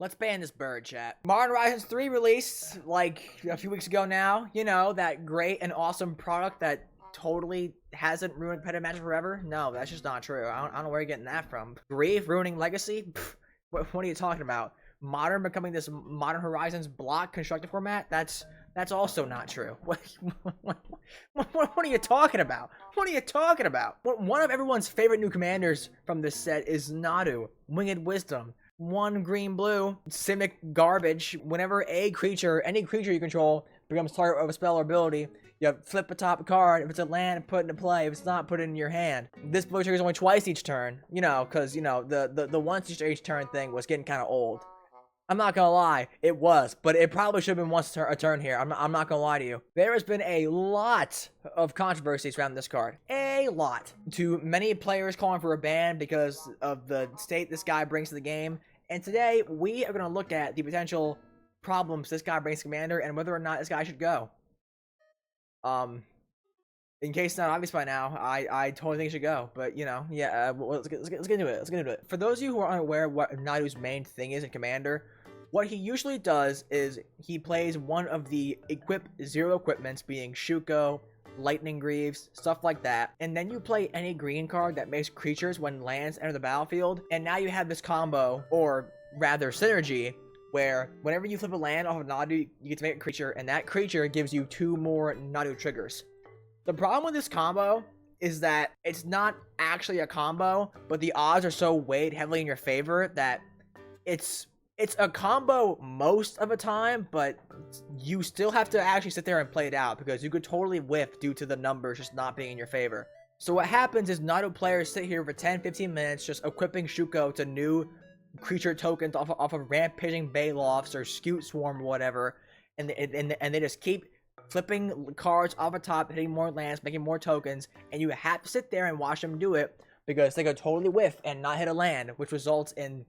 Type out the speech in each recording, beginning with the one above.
Let's ban this bird, chat. Modern Horizons 3 released, like, a few weeks ago now. You know, that great and awesome product that totally hasn't ruined competitive Magic forever? No, that's just not true. I don't know where you're getting that from. Grief ruining Legacy? Pfft, what are you talking about? Modern becoming this Modern Horizons block constructed format? That's also not true. What are you talking about? What are you talking about? One of everyone's favorite new commanders from this set is Nadu, Winged Wisdom. 1 green blue, Simic garbage. Whenever any creature you control becomes target of a spell or ability, you flip a top card. If it's a land, put it into play. If it's not, put it in your hand. This blue triggers only twice each turn. You know, because, you know, the once each turn thing was getting kind of old. I'm not gonna lie, it was, but it probably should have been once a turn here. I'm not gonna lie to you. There has been a lot of controversies around this card. A lot. To many players calling for a ban because of the state this guy brings to the game. And today, we are gonna look at the potential problems this guy brings to Commander and whether or not this guy should go. In case it's not obvious by now, I totally think it should go. But, you know, yeah, let's get into it. Let's get into it. For those of you who are unaware of what Nadu's main thing is in Commander, what he usually does is he plays one of the equip 0 equipments, being Shuko, Lightning Greaves, stuff like that. And then you play any green card that makes creatures when lands enter the battlefield. And now you have this combo, or rather synergy, where whenever you flip a land off of Nadu, you get to make a creature, and that creature gives you 2 more Nadu triggers. The problem with this combo is that it's not actually a combo, but the odds are so weighed heavily in your favor that it's a combo most of the time, but you still have to actually sit there and play it out because you could totally whiff due to the numbers just not being in your favor. So what happens is Nadu players sit here for 10-15 minutes just equipping Shuko to new creature tokens off of Rampaging Baylofts or Scute Swarm or whatever, and they just keep flipping cards off the top, hitting more lands, making more tokens, and you have to sit there and watch them do it because they could totally whiff and not hit a land, which results in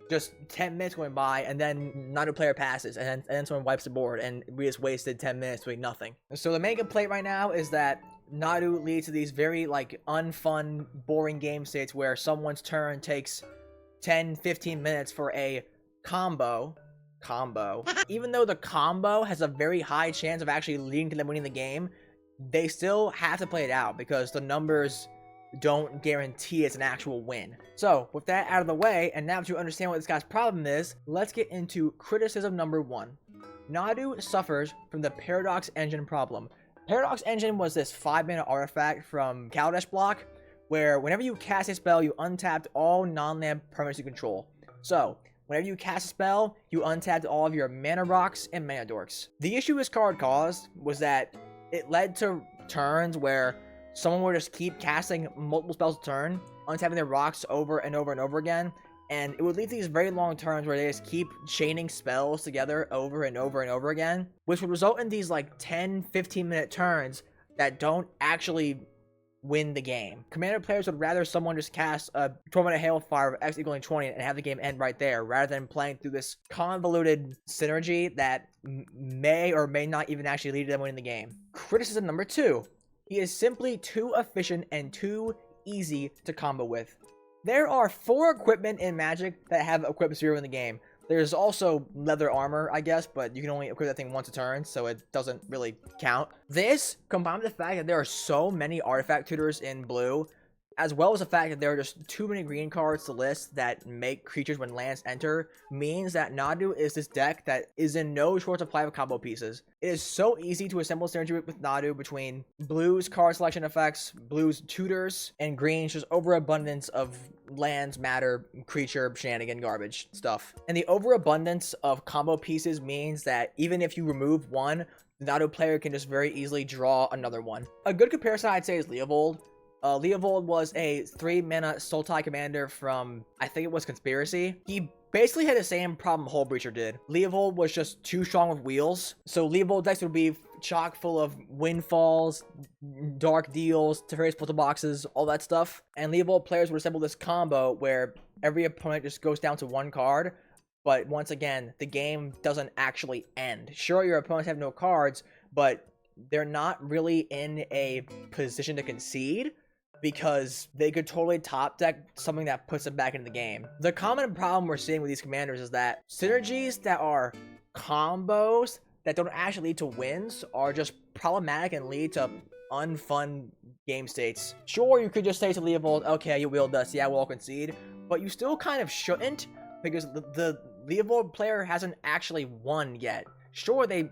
just 10 minutes going by, and then Nadu player passes, and then someone wipes the board, and we just wasted 10 minutes doing nothing. So the main complaint right now is that Nadu leads to these very, like, unfun, boring game states where someone's turn takes 10-15 minutes for a combo. Even though the combo has a very high chance of actually leading to them winning the game, they still have to play it out because the numbers don't guarantee it's an actual win. So with that out of the way, and now to understand what this guy's problem is, let's get into criticism number 1. Nadu suffers from the Paradox Engine problem. Paradox Engine was this 5-mana artifact from Kaladesh block, where whenever you cast a spell, you untapped all non-land permanents you control. So whenever you cast a spell, you untapped all of your mana rocks and mana dorks. The issue this card caused was that it led to turns where someone would just keep casting multiple spells a turn, untapping their rocks over and over and over again, and it would lead to these very long turns where they just keep chaining spells together over and over and over again, which would result in these like 10-15 minute turns that don't actually win the game. Commander players would rather someone just cast a 12-minute Hailfire of X equaling 20 and have the game end right there, rather than playing through this convoluted synergy that may or may not even actually lead to them winning the game. Criticism number 2. He is simply too efficient and too easy to combo with. There are 4 equipment in Magic that have equip 0 in the game. There's also leather armor, I guess, but you can only equip that thing once a turn, so it doesn't really count. This, combined with the fact that there are so many artifact tutors in blue, as well as the fact that there are just too many green cards to list that make creatures when lands enter, means that Nadu is this deck that is in no short supply of combo pieces. It is so easy to assemble synergy with Nadu between blue's card selection effects, blue's tutors, and green's just overabundance of lands, matter, creature, shenanigan, garbage stuff. And the overabundance of combo pieces means that even if you remove one, the Nadu player can just very easily draw another one. A good comparison I'd say is Leovold. Leovold was a 3-mana Sultai commander from, I think it was Conspiracy. He basically had the same problem Hullbreacher did. Leovold was just too strong with wheels, so Leovold decks would be chock full of Windfalls, Dark Deals, Teferi's Filter Boxes, all that stuff. And Leovold players would assemble this combo where every opponent just goes down to 1 card, but once again, the game doesn't actually end. Sure, your opponents have no cards, but they're not really in a position to concede. because they could totally top deck something that puts them back into the game. The common problem we're seeing with these commanders is that synergies that are combos that don't actually lead to wins are just problematic and lead to unfun game states. Sure, you could just say to Leovold, okay, you wield us, yeah, we'll all concede, but you still kind of shouldn't, because the Leovold player hasn't actually won yet. Sure, they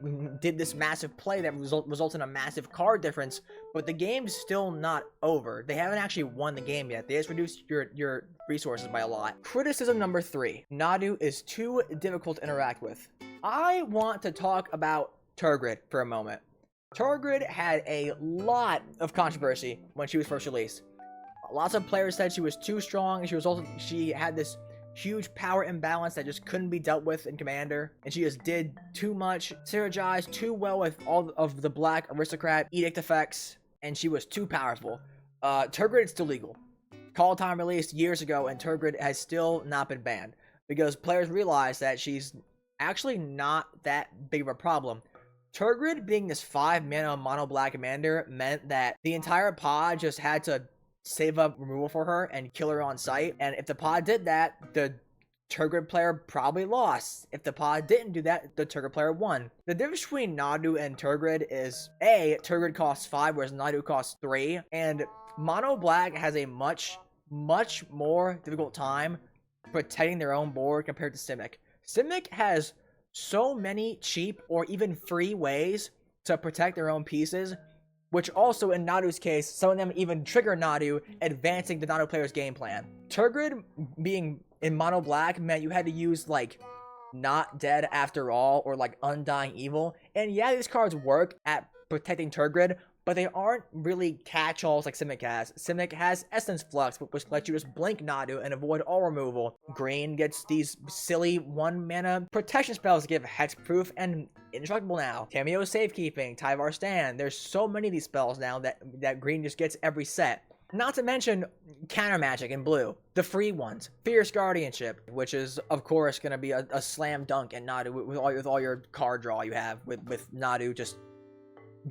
did this massive play that results in a massive card difference, but the game's still not over. They haven't actually won the game yet. They just reduced your resources by a lot. Criticism number 3. Nadu is too difficult to interact with. I want to talk about Turgid for a moment. Turgid had a lot of controversy when she was first released. Lots of players said she was too strong, and she had this huge power imbalance that just couldn't be dealt with in Commander, and she just did too much, synergized too well with all of the Black Aristocrat edict effects, and she was too powerful. Turgid is still legal. Call Time released years ago, and Turgid has still not been banned, because players realize that she's actually not that big of a problem. Turgid being this 5-mana mono black commander meant that the entire pod just had to save up removal for her and kill her on sight, and if the pod did that, the Turgid player probably lost. If the pod didn't do that, the Turgid player won. The difference between Nadu and Turgid is Turgid costs 5 whereas Nadu costs 3, and mono black has a much more difficult time protecting their own board compared to Simic. Simic has so many cheap or even free ways to protect their own pieces, which also in Nadu's case, some of them even trigger Nadu, advancing the Nadu player's game plan. Turgid being in mono black meant you had to use like Not Dead After All or like Undying Evil, and yeah, these cards work at protecting Turgid, but they aren't really catch-alls like Simic has. Simic has Essence Flux, which lets you just blink Nadu and avoid all removal. Green gets these silly 1-mana protection spells to give hexproof and indestructible now. Cameo Safekeeping, Tyvar Stand. There's so many of these spells now that Green just gets every set. Not to mention Counter Magic in blue. The free ones. Fierce Guardianship, which is, of course, going to be a slam dunk in Nadu with all your card draw you have, with Nadu just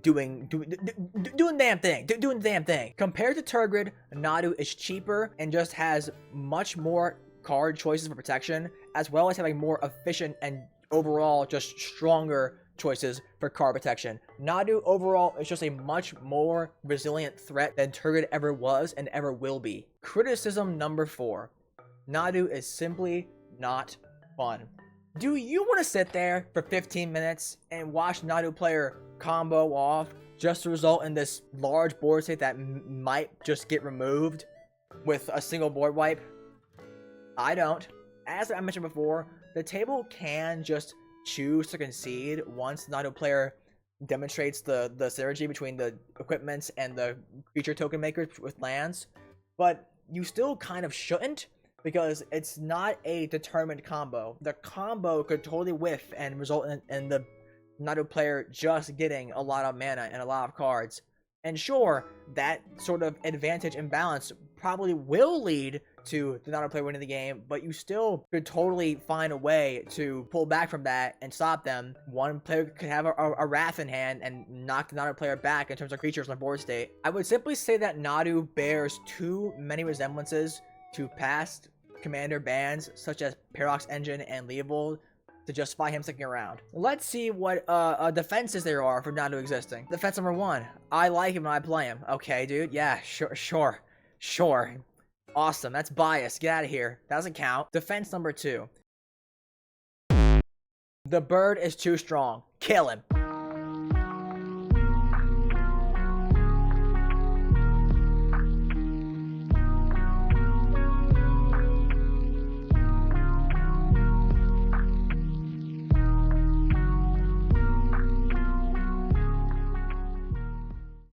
doing the damn thing. Compared to Turgid, Nadu is cheaper and just has much more card choices for protection, as well as having more efficient and overall just stronger choices for card protection. Nadu overall is just a much more resilient threat than Turgid ever was and ever will be. Criticism number 4. Nadu is simply not fun. Do you want to sit there for 15 minutes and watch Nadu player combo off just to result in this large board state that might just get removed with a single board wipe? I don't. As I mentioned before, the table can just choose to concede once the Nadu player demonstrates the synergy between the equipments and the creature token makers with lands, but you still kind of shouldn't, because it's not a determined combo. The combo could totally whiff and result in the Nadu player just getting a lot of mana and a lot of cards. And sure, that sort of advantage imbalance probably will lead to the Nadu player winning the game, but you still could totally find a way to pull back from that and stop them. One player could have a Wrath in hand and knock the Nadu player back in terms of creatures on the board state. I would simply say that Nadu bears too many resemblances to past commander bans such as Paradox Engine and Leovold to justify him sticking around. Let's see what defenses there are for Nadu existing. Defense number 1. I like him when I play him. Okay, dude. Yeah, sure. Awesome. That's bias. Get out of here. That doesn't count. Defense number 2. The bird is too strong. Kill him.